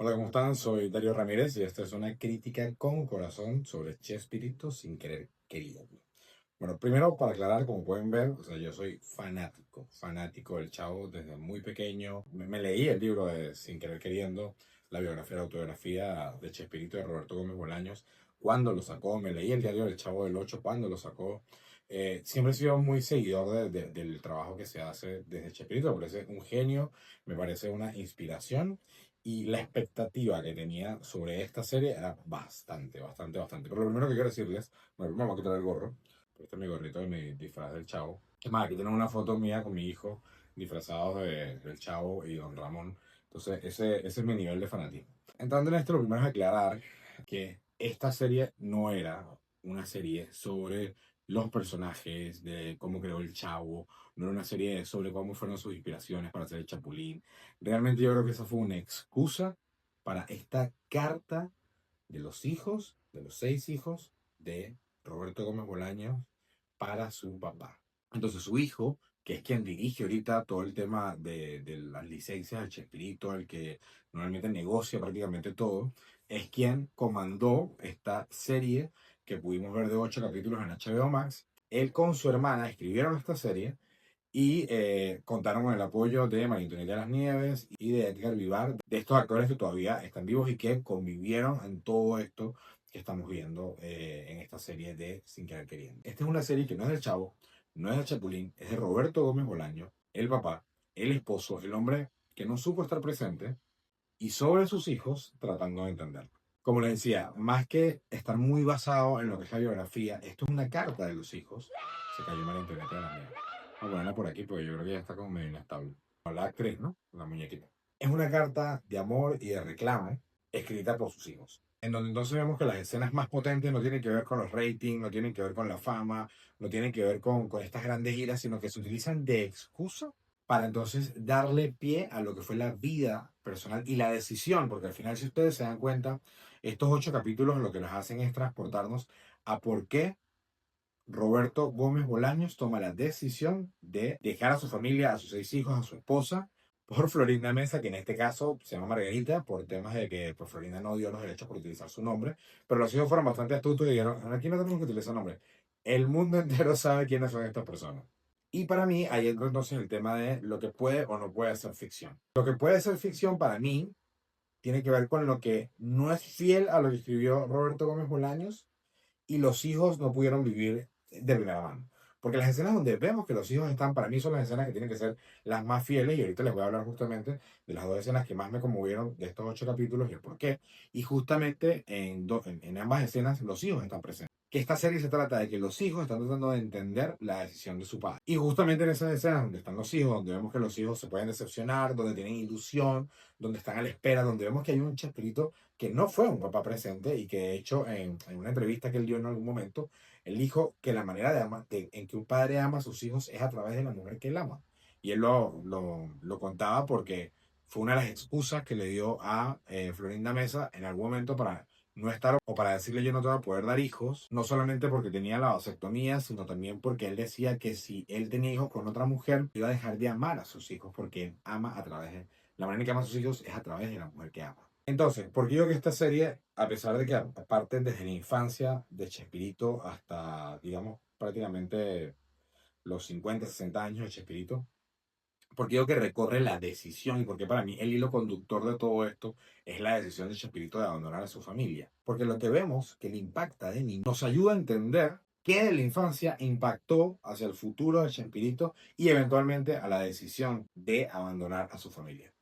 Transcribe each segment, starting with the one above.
Hola, ¿cómo están? Soy Darío Ramírez y esta es una crítica con corazón sobre Chespirito sin querer querido. Bueno, primero para aclarar, como pueden ver, o sea, yo soy fanático del Chavo desde muy pequeño. Me leí el libro de Sin querer queriendo, la biografía, la autobiografía de Chespirito de Roberto Gómez Bolaños, cuando lo sacó. Me leí el diario del Chavo del Ocho cuando lo sacó. Siempre he sido muy seguidor del trabajo que se hace desde Chespirito. Me parece un genio, me parece una inspiración. Y la expectativa que tenía sobre esta serie era bastante. Pero lo primero que quiero decirles, bueno, vamos a quitar el gorro. Este es mi gorrito de mi disfraz del Chavo. Es más, aquí tenemos una foto mía con mi hijo disfrazados del Chavo y Don Ramón. Entonces, ese es mi nivel de fanatismo. Entrando en esto, lo primero es aclarar que esta serie no era una serie sobre los personajes, de cómo creó el Chavo, no era una serie sobre cómo fueron sus inspiraciones para hacer el Chapulín. Realmente yo creo que esa fue una excusa para esta carta de los hijos, de los 6 hijos de Roberto Gómez Bolaños para su papá. Entonces su hijo, que es quien dirige ahorita todo el tema de las licencias del Chespirito, el que normalmente negocia prácticamente todo, es quien comandó esta serie que pudimos ver de 8 capítulos en HBO Max. Él con su hermana escribieron esta serie y contaron con el apoyo de María Antonieta Las Nieves y de Edgar Vivar, de estos actores que todavía están vivos y que convivieron en todo esto que estamos viendo en esta serie de Sin Querer Queriendo. Esta es una serie que no es del Chavo, no es del Chapulín, es de Roberto Gómez Bolaño, el papá, el esposo, el hombre que no supo estar presente y sobre sus hijos tratando de entenderlo. Como les decía, más que estar muy basado en lo que es la biografía, esto es una carta de los hijos. Se cayó María Antonieta de las Nieves. Voy a ponerla por aquí porque yo creo que ya está como medio inestable. La actriz, ¿no? La muñequita. Es una carta de amor y de reclamo escrita por sus hijos. En donde entonces vemos que las escenas más potentes no tienen que ver con los ratings, no tienen que ver con la fama, no tienen que ver con estas grandes giras, sino que se utilizan de excusa para entonces darle pie a lo que fue la vida personal y la decisión, porque al final, si ustedes se dan cuenta, estos 8 capítulos lo que nos hacen es transportarnos a por qué Roberto Gómez Bolaños toma la decisión de dejar a su familia, a sus 6 hijos, a su esposa, por Florinda Mesa, que en este caso se llama Margarita, por temas de que pues, Florinda no dio los derechos por utilizar su nombre, pero los hijos fueron bastante astutos y dijeron, aquí no tenemos que utilizar nombre. El mundo entero sabe quiénes son estas personas. Y para mí, ahí entra entonces el tema de lo que puede o no puede ser ficción. Lo que puede ser ficción para mí tiene que ver con lo que no es fiel a lo que escribió Roberto Gómez Bolaños y los hijos no pudieron vivir de primera mano. Porque las escenas donde vemos que los hijos están, para mí son las escenas que tienen que ser las más fieles, y ahorita les voy a hablar justamente de las dos escenas que más me conmovieron de estos 8 capítulos y el por qué. Y justamente en ambas escenas los hijos están presentes. Que esta serie se trata de que los hijos están tratando de entender la decisión de su padre. Y justamente en esas escenas donde están los hijos, donde vemos que los hijos se pueden decepcionar, donde tienen ilusión, donde están a la espera, donde vemos que hay un Chespirito que no fue un papá presente y que de hecho en una entrevista que él dio en algún momento, él dijo que la manera en que un padre ama a sus hijos es a través de la mujer que él ama. Y él lo contaba porque fue una de las excusas que le dio a Florinda Mesa en algún momento para no estar o para decirle yo no te voy a poder dar hijos, no solamente porque tenía la vasectomía, sino también porque él decía que si él tenía hijos con otra mujer, iba a dejar de amar a sus hijos porque él ama a través de, la manera en que ama a sus hijos es a través de la mujer que ama. Entonces, porque yo que esta serie, a pesar de que parten desde la infancia de Chespirito hasta, digamos, prácticamente los 50, 60 años de Chespirito, porque yo que recorre la decisión y porque para mí el hilo conductor de todo esto es la decisión de Chespirito de abandonar a su familia. Porque lo que vemos que le impacta de niño nos ayuda a entender qué de la infancia impactó hacia el futuro de Chespirito y eventualmente a la decisión de abandonar a su familia.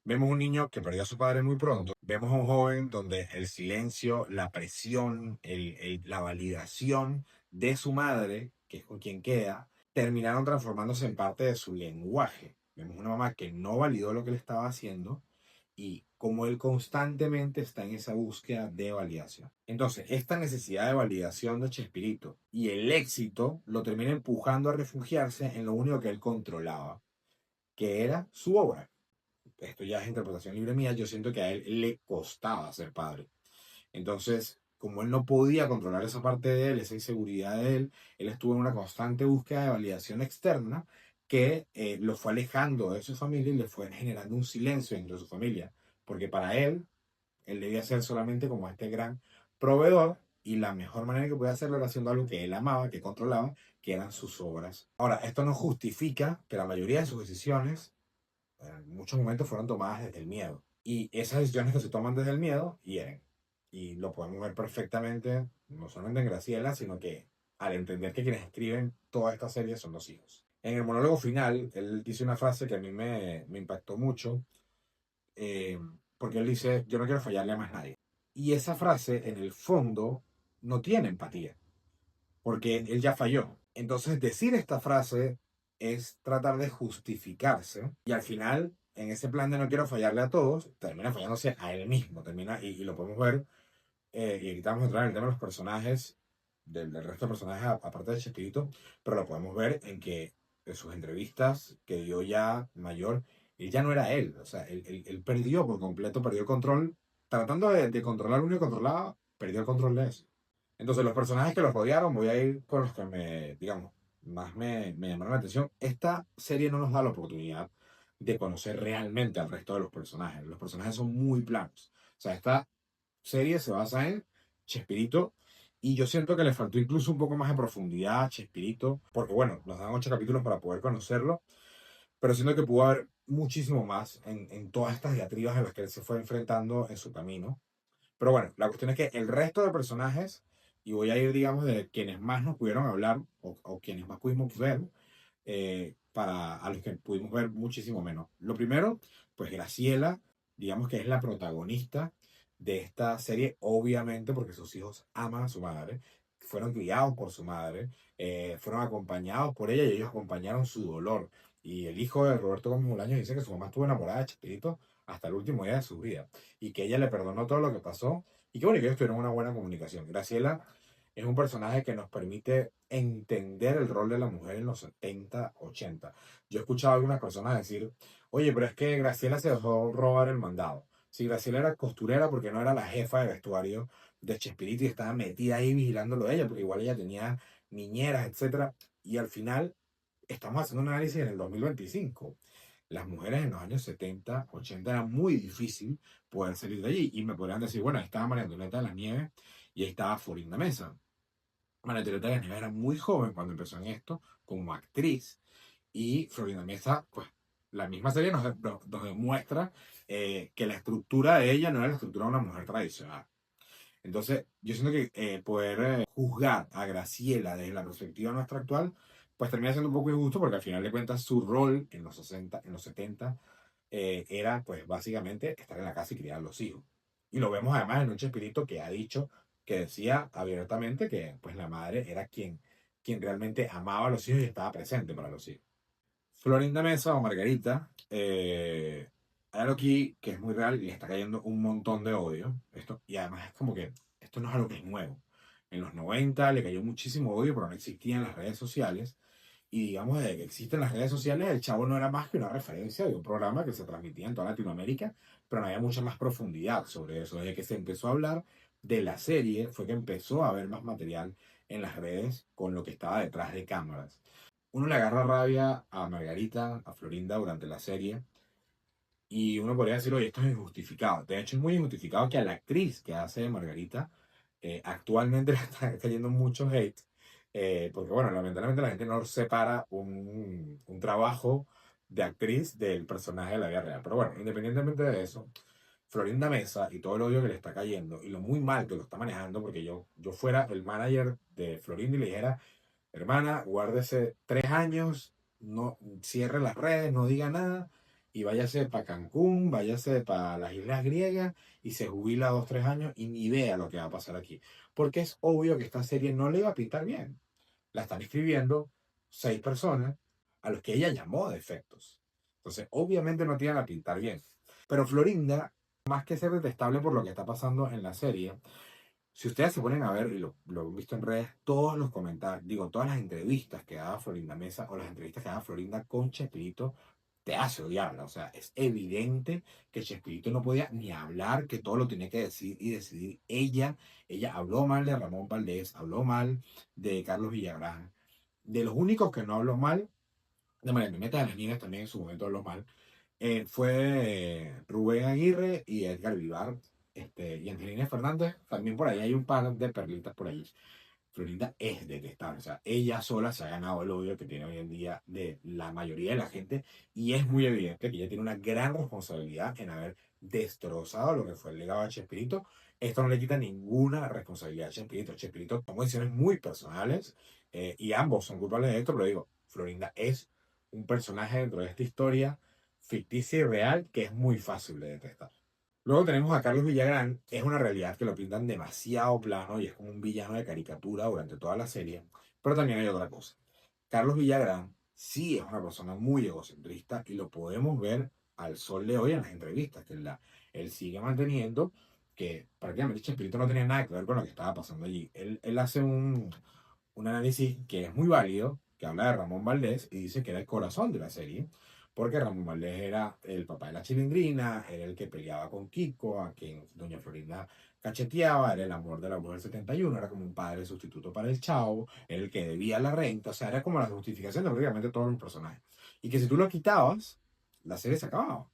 Vemos un niño que perdió a su padre muy pronto. Vemos a un joven donde el silencio, la presión, la validación de su madre, que es con quien queda, terminaron transformándose en parte de su lenguaje. Vemos una mamá que no validó lo que le estaba haciendo y como él constantemente está en esa búsqueda de validación. Entonces, esta necesidad de validación de Chespirito y el éxito lo termina empujando a refugiarse en lo único que él controlaba, que era su obra. Esto ya es interpretación libre mía, yo siento que a él le costaba ser padre. Entonces, como él no podía controlar esa parte de él, esa inseguridad de él estuvo en una constante búsqueda de validación externa que lo fue alejando de su familia y le fue generando un silencio dentro de su familia. Porque para él, Él debía ser solamente como este gran proveedor y la mejor manera que podía hacerlo era haciendo algo que él amaba, que controlaba, que eran sus obras. Ahora, esto no justifica que la mayoría de sus decisiones en muchos momentos fueron tomadas desde el miedo. Y esas decisiones que se toman desde el miedo hieren. Y lo podemos ver perfectamente, no solamente en Graciela, sino que al entender que quienes escriben toda esta serie son los hijos. En el monólogo final, él dice una frase que a mí me impactó mucho, eh, porque él dice, yo no quiero fallarle a más nadie. Y esa frase, en el fondo, no tiene empatía, porque él ya falló. Entonces, decir esta frase es tratar de justificarse y al final, en ese plan de no quiero fallarle a todos, termina fallándose a él mismo, termina, y lo podemos ver, y ahorita vamos a entrar en el tema de los personajes, del resto de personajes, aparte de Chespirito, pero lo podemos ver en que en sus entrevistas que dio ya mayor, él ya no era él, o sea, él perdió por completo, perdió el control, tratando de controlar lo único que controlaba, perdió el control de eso. Entonces, los personajes que los rodearon, voy a ir con los que digamos, más me llamaron la atención. Esta serie no nos da la oportunidad de conocer realmente al resto de los personajes. Los personajes son muy planos. O sea, esta serie se basa en Chespirito y yo siento que le faltó incluso un poco más de profundidad a Chespirito, porque bueno, nos dan 8 capítulos para poder conocerlo, pero siento que pudo haber muchísimo más en todas estas diatribas en las que él se fue enfrentando en su camino. Pero bueno, la cuestión es que el resto de personajes, y voy a ir, digamos, de quienes más nos pudieron hablar o quienes más pudimos ver, para a los que pudimos ver muchísimo menos. Lo primero, pues Graciela, digamos que es la protagonista de esta serie, obviamente porque sus hijos aman a su madre, fueron criados por su madre, fueron acompañados por ella y ellos acompañaron su dolor. Y el hijo de Roberto Gómez Bolaños dice que su mamá estuvo enamorada de Chespirito hasta el último día de su vida y que ella le perdonó todo lo que pasó y que bueno, que ellos tuvieron una buena comunicación. Graciela es un personaje que nos permite entender el rol de la mujer en los 70 80. Yo he escuchado a algunas personas decir, oye, pero es que Graciela se dejó robar el mandado. Si Graciela era costurera porque no era la jefa de vestuario de Chespirito y estaba metida ahí vigilándolo a ella, porque igual ella tenía niñeras, etcétera. Y al final estamos haciendo un análisis en el 2025. Las mujeres en los años 70 80 era muy difícil poder salir de allí. Y me podrían decir, bueno, ahí estaba María Antonieta de las Nieves y ahí estaba Florinda Mesa. María Antonieta de las Nieves era muy joven cuando empezó en esto como actriz y Florinda Mesa, pues la misma serie nos demuestra que la estructura de ella no era la estructura de una mujer tradicional. Entonces, yo siento que poder juzgar a Graciela desde la perspectiva nuestra actual, pues termina siendo un poco injusto porque al final de cuentas su rol en los 60, en los 70, era pues básicamente estar en la casa y criar a los hijos. Y lo vemos además en un Chespirito que ha dicho, que decía abiertamente que pues la madre era quien realmente amaba a los hijos y estaba presente para los hijos. Florinda Mesa o Margarita, hay algo aquí que es muy real y le está cayendo un montón de odio. Esto, y además es como que esto no es algo que es nuevo. En los 90 le cayó muchísimo odio, pero no existían las redes sociales. Y digamos, desde que existen las redes sociales, el Chavo no era más que una referencia de un programa que se transmitía en toda Latinoamérica, pero no había mucha más profundidad sobre eso. Desde que se empezó a hablar de la serie, fue que empezó a haber más material en las redes con lo que estaba detrás de cámaras. Uno le agarra rabia a Margarita, a Florinda durante la serie, y uno podría decir, oye, esto es injustificado. De hecho, es muy injustificado que a la actriz que hace de Margarita actualmente le está cayendo mucho hate, porque bueno, lamentablemente la gente no separa un trabajo de actriz del personaje de la vida real. Pero bueno, independientemente de eso, Florinda Mesa y todo el odio que le está cayendo y lo muy mal que lo está manejando, porque yo fuera el manager de Florinda y le dijera, hermana, guárdese 3 años, no cierre las redes, no diga nada y váyase para Cancún, váyase para las Islas Griegas y se jubila 2, 3 años y ni vea lo que va a pasar aquí. Porque es obvio que esta serie no le iba a pintar bien. La están escribiendo 6 personas a los que ella llamó defectos. Entonces, obviamente no te iban a pintar bien. Pero Florinda, más que ser detestable por lo que está pasando en la serie, si ustedes se ponen a ver, y lo han visto en redes, todos los comentarios, digo, todas las entrevistas que daba Florinda Mesa o las entrevistas que daba Florinda con Chespirito, te hace odiarla. O sea, es evidente que Chespirito no podía ni hablar, que todo lo tenía que decir y decidir ella. Ella habló mal de Ramón Valdés, habló mal de Carlos Villagrán. De los únicos que no habló mal, de María Antonieta de las Nieves también en su momento habló mal, fue Rubén Aguirre y Edgar Vivar. y Angelina Fernández, también por ahí hay un par de perlitas por ahí. Florinda es detestable, o sea, ella sola se ha ganado el odio que tiene hoy en día de la mayoría de la gente y es muy evidente que ella tiene una gran responsabilidad en haber destrozado lo que fue el legado de Chespirito. Esto no le quita ninguna responsabilidad a Chespirito. Chespirito tomó decisiones muy personales y ambos son culpables de esto, pero digo, Florinda es un personaje dentro de esta historia ficticia y real que es muy fácil de detestar. Luego tenemos a Carlos Villagrán, es una realidad que lo pintan demasiado plano y es como un villano de caricatura durante toda la serie, pero también hay otra cosa. Carlos Villagrán sí es una persona muy egocentrista y lo podemos ver al sol de hoy en las entrevistas, él sigue manteniendo que prácticamente Chespirito no tenía nada que ver con lo que estaba pasando allí. Él hace un análisis que es muy válido, que habla de Ramón Valdés y dice que era el corazón de la serie, porque Ramón Valdés era el papá de la Chilindrina, era el que peleaba con Kiko, a quien doña Florinda cacheteaba, era el amor de la mujer 71, era como un padre sustituto para el Chavo, era el que debía la renta, o sea, era como la justificación de prácticamente todos los personajes. Y que si tú lo quitabas, la serie se acababa.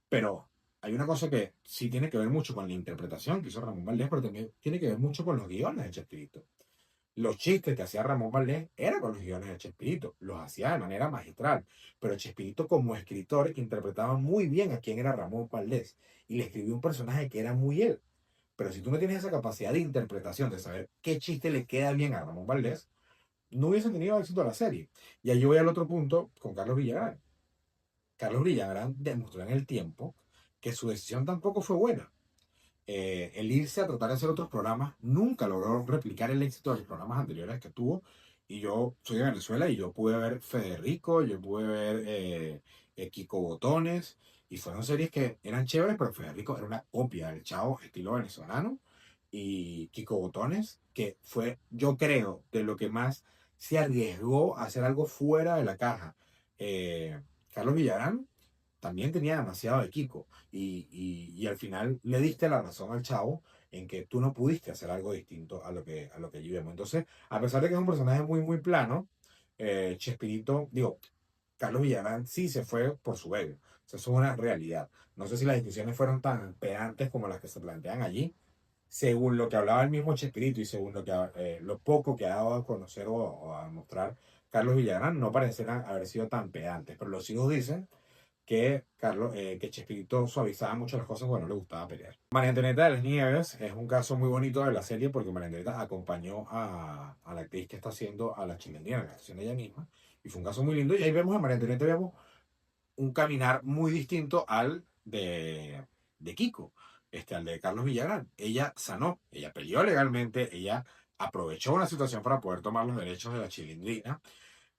Pero hay una cosa que sí tiene que ver mucho con la interpretación que hizo Ramón Valdés, pero también tiene que ver mucho con los guiones de Chespirito. Los chistes que hacía Ramón Valdés eran con los guiones de Chespirito, los hacía de manera magistral, pero Chespirito como escritor interpretaba muy bien a quién era Ramón Valdés y le escribió un personaje que era muy él. Pero si tú no tienes esa capacidad de interpretación, de saber qué chiste le queda bien a Ramón Valdés, no hubiese tenido éxito la serie. Y ahí voy al otro punto con Carlos Villagrán. Carlos Villagrán demostró en el tiempo que su decisión tampoco fue buena. El irse a tratar de hacer otros programas nunca logró replicar el éxito de los programas anteriores que tuvo. Y yo soy de Venezuela y yo pude ver Federico, yo pude ver Kiko Botones, y fueron series que eran chéveres, pero Federico era una copia del Chavo estilo venezolano. Y Kiko Botones, que fue, yo creo, de lo que más se arriesgó a hacer algo fuera de la caja. Carlos Villarán también tenía demasiado de Kiko. Y al final le diste la razón al Chavo en que tú no pudiste hacer algo distinto a lo que allí vemos. Entonces, a pesar de que es un personaje muy, muy plano, Chespirito, digo, Carlos Villarán sí se fue por su ego. O sea, eso es una realidad. No sé si las discusiones fueron tan pedantes como las que se plantean allí. Según lo que hablaba el mismo Chespirito y según lo poco que ha dado a conocer o a mostrar Carlos Villarán, no parecieran haber sido tan pedantes. Pero los hijos dicen que Chespirito suavizaba mucho las cosas cuando no le gustaba pelear. María Antonieta de las Nieves es un caso muy bonito de la serie porque María Antonieta acompañó a la actriz que está haciendo a la Chilindrina, que está haciendo ella misma, y fue un caso muy lindo. Y ahí vemos a María Antonieta, vemos un caminar muy distinto al de Kiko, al de Carlos Villagrán. Ella sanó, ella peleó legalmente, ella aprovechó una situación para poder tomar los derechos de la Chilindrina,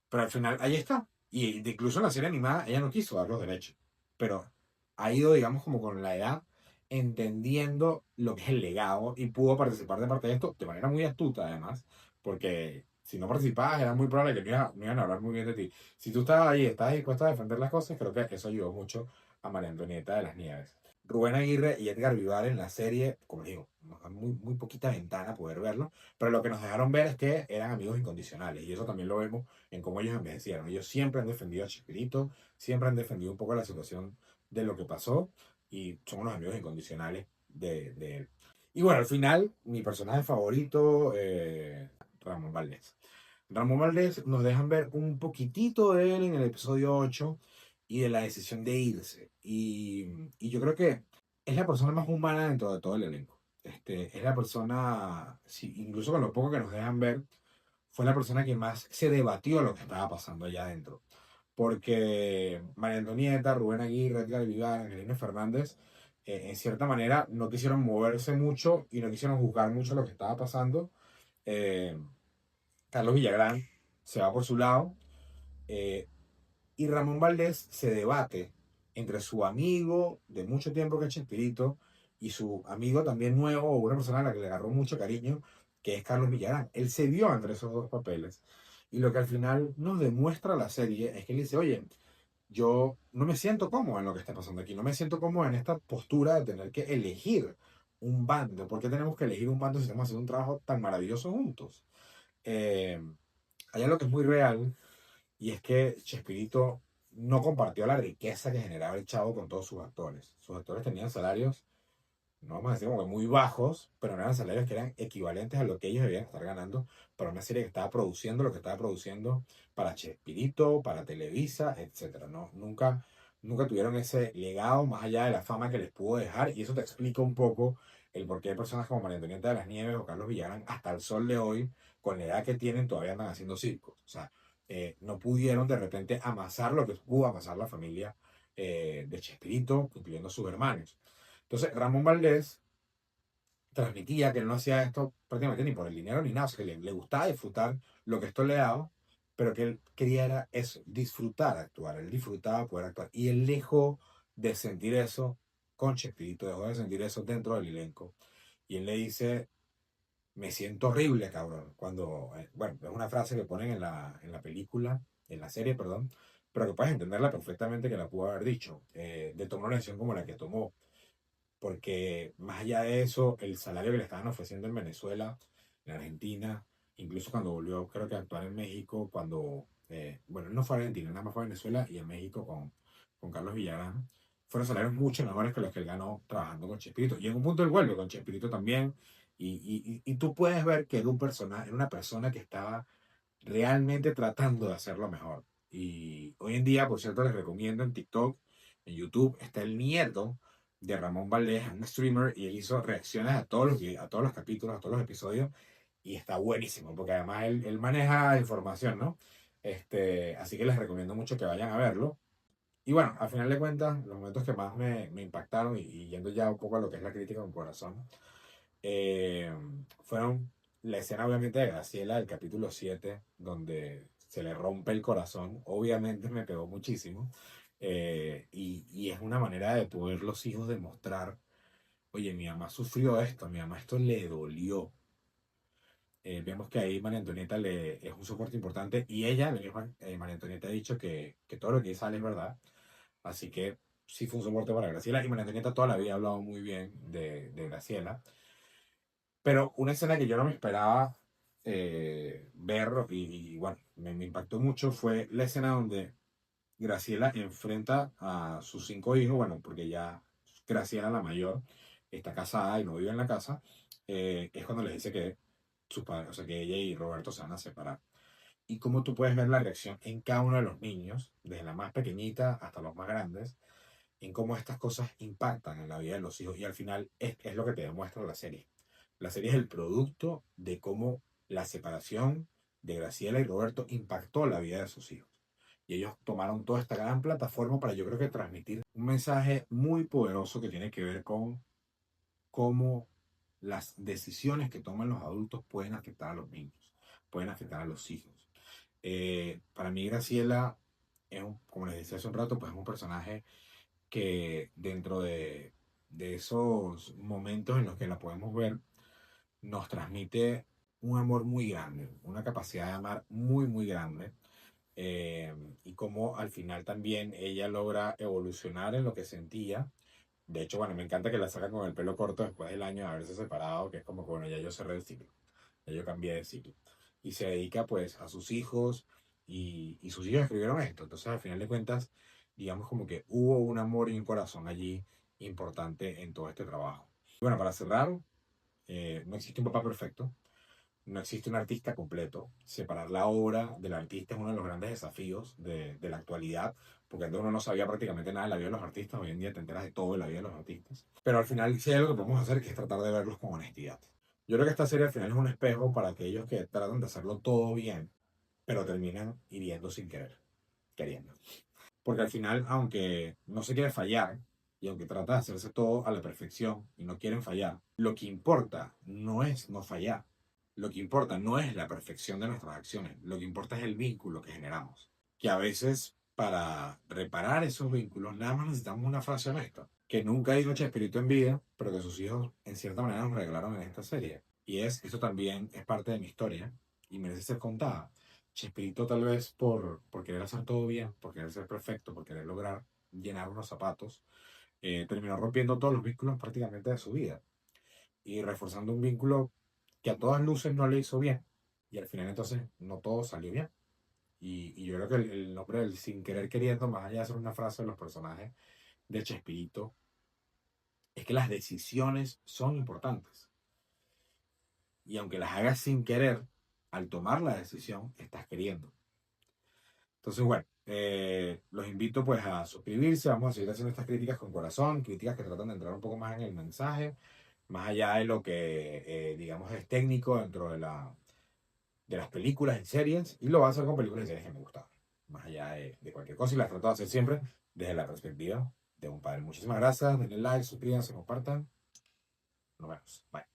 pero al final ahí está. Y incluso en la serie animada ella no quiso dar los derechos. Pero ha ido, digamos, como con la edad, entendiendo lo que es el legado y pudo participar de parte de esto de manera muy astuta, además, porque si no participabas era muy probable que no iban a hablar muy bien de ti. Si tú estabas ahí, estabas dispuesta a defender las cosas, creo que eso ayudó mucho a María Antonieta de las Nieves. Rubén Aguirre y Edgar Vivar en la serie, como digo, nos dan muy, muy poquita ventana a poder verlo, pero lo que nos dejaron ver es que eran amigos incondicionales y eso también lo vemos en cómo ellos envejecieron. Ellos siempre han defendido a Chespirito, siempre han defendido un poco la situación de lo que pasó y son unos amigos incondicionales de él. Y bueno, al final, mi personaje favorito, Ramón Valdés. Ramón Valdés nos dejan ver un poquitito de él en el episodio 8 y de la decisión de irse. Y yo creo que es la persona más humana dentro de todo el elenco. Es la persona, sí, incluso con lo poco que nos dejan ver, fue la persona que más se debatió lo que estaba pasando allá adentro. Porque María Antonieta, Rubén Aguirre, Edgar Vivar, Angelina Fernández, en cierta manera no quisieron moverse mucho y no quisieron juzgar mucho lo que estaba pasando. Eh, Carlos Villagrán se va por su lado eh, y Ramón Valdés se debate entre su amigo de mucho tiempo que es Chespirito y su amigo también nuevo o una persona a la que le agarró mucho cariño, que es Carlos Villarán. Él se vio entre esos dos papeles. Y lo que al final nos demuestra la serie es que él dice, oye, yo no me siento cómodo en lo que está pasando aquí, no me siento cómodo en esta postura de tener que elegir un bando. ¿Por qué tenemos que elegir un bando si estamos haciendo un trabajo tan maravilloso juntos? Eh, Hay algo que es muy real y es que Chespirito no compartió la riqueza que generaba el Chavo con todos sus actores. Sus actores tenían salarios no vamos a decir como que muy bajos, pero no eran salarios que eran equivalentes a lo que ellos debían estar ganando para una serie que estaba produciendo lo que estaba produciendo para Chespirito, para Televisa, etcétera. No, nunca tuvieron ese legado más allá de la fama que les pudo dejar, y eso te explica un poco el por qué personas como María Antonieta de las Nieves o Carlos Villagrán hasta el sol de hoy, con la edad que tienen, todavía andan haciendo circos. O sea, no pudieron de repente amasar lo que pudo amasar la familia de Chespirito, incluyendo sus hermanos. Entonces, Ramón Valdés transmitía que él no hacía esto prácticamente ni por el dinero ni nada, o sea, que le gustaba disfrutar lo que esto le daba, pero que él quería era eso, disfrutar actuar, él disfrutaba poder actuar, y él dejó de sentir eso con Chespirito, dejó de sentir eso dentro del elenco, y él le dice, me siento horrible, cabrón, cuando, bueno, es una frase que ponen en la película, en la serie, perdón, pero que puedes entenderla perfectamente que la pudo haber dicho, de tomar una decisión como la que tomó, porque más allá de eso, el salario que le estaban ofreciendo en Venezuela, en Argentina, incluso cuando volvió, creo que a actuar en México, cuando, bueno, no fue a Argentina, nada más fue a Venezuela y en México con Carlos Villagrán, fueron salarios mucho mejores que los que él ganó trabajando con Chespirito. Y en un punto él vuelve con Chespirito también, y tú puedes ver que era un personaje, era una persona que estaba realmente tratando de hacerlo mejor. Y hoy en día, por cierto, les recomiendo en TikTok, en YouTube, está el nieto de Ramón Valdés, un streamer, y él hizo reacciones a todos los capítulos, a todos los episodios, y está buenísimo, porque además él maneja información, ¿no? Así que les recomiendo mucho que vayan a verlo. Y bueno, al final de cuentas, los momentos que más me impactaron, y yendo ya un poco a lo que es la crítica con corazón, eh, fueron la escena obviamente de Graciela, del capítulo 7 donde se le rompe el corazón. Obviamente me pegó muchísimo. Y es una manera de poder los hijos demostrar, oye, mi mamá sufrió esto, a mi mamá esto le dolió. Vemos que ahí María Antonieta le, es un soporte importante, y ella, la misma, María Antonieta ha dicho que todo lo que sale es verdad. Así que sí fue un soporte para Graciela, y María Antonieta toda la vida ha hablado muy bien de Graciela. Pero una escena que yo no me esperaba ver, bueno, me impactó mucho, fue la escena donde Graciela enfrenta a sus 5 hijos, bueno, porque ya Graciela, la mayor, está casada y no vive en la casa. Es cuando les dice que sus padres, o sea, que ella y Roberto se van a separar. Y cómo tú puedes ver la reacción en cada uno de los niños, desde la más pequeñita hasta los más grandes, en cómo estas cosas impactan en la vida de los hijos, y al final es lo que te demuestra la serie. La serie es el producto de cómo la separación de Graciela y Roberto impactó la vida de sus hijos. Y ellos tomaron toda esta gran plataforma para, yo creo que, transmitir un mensaje muy poderoso que tiene que ver con cómo las decisiones que toman los adultos pueden afectar a los niños, pueden afectar a los hijos. Para mí Graciela es como les decía hace un rato, pues es un personaje que dentro de esos momentos en los que la podemos ver, nos transmite un amor muy grande, una capacidad de amar muy, muy grande. eh, y cómo al final también ella logra evolucionar en lo que sentía. De hecho, bueno, me encanta que la saca con el pelo corto después del año de haberse separado, que es como que, bueno, ya yo cerré el ciclo, ya yo cambié de ciclo. Y se dedica pues a sus hijos, y sus hijos escribieron esto. Entonces, al final de cuentas, digamos como que hubo un amor y un corazón allí importante en todo este trabajo. Bueno, para cerrar, no existe un papá perfecto, no existe un artista completo. Separar la obra del artista es uno de los grandes desafíos de la actualidad, porque antes uno no sabía prácticamente nada de la vida de los artistas, hoy en día te enteras de todo de la vida de los artistas. Pero al final, sí hay algo que podemos hacer, que es tratar de verlos con honestidad. Yo creo que esta serie al final es un espejo para aquellos que tratan de hacerlo todo bien, pero terminan hiriendo sin querer, queriendo. Porque al final, aunque no se quiere fallar, y aunque trata de hacerse todo a la perfección y no quieren fallar, lo que importa no es no fallar. Lo que importa no es la perfección de nuestras acciones. Lo que importa es el vínculo que generamos. Que a veces, para reparar esos vínculos, nada más necesitamos una frase honesta. Que nunca dijo Chespirito en vida, pero que sus hijos en cierta manera nos regalaron en esta serie. Y eso también es parte de mi historia y merece ser contada. Chespirito, tal vez por querer hacer todo bien, por querer ser perfecto, por querer lograr llenar unos zapatos, terminó rompiendo todos los vínculos prácticamente de su vida, y reforzando un vínculo que a todas luces no le hizo bien. Y al final entonces no todo salió bien. Y yo creo que el nombre del sin querer queriendo, más allá de ser una frase de los personajes de Chespirito, es que las decisiones son importantes. Y aunque las hagas sin querer, al tomar la decisión, estás queriendo. Entonces, bueno, los invito pues a suscribirse. Vamos a seguir haciendo estas críticas con corazón, críticas que tratan de entrar un poco más en el mensaje, más allá de lo que, digamos, es técnico dentro de las películas y series. Y lo voy a hacer con películas y series que me gustan, más allá de cualquier cosa. Y las trato de hacer siempre desde la perspectiva de un padre. Muchísimas gracias. Denle like, suscríbanse, compartan. Nos vemos. Bye.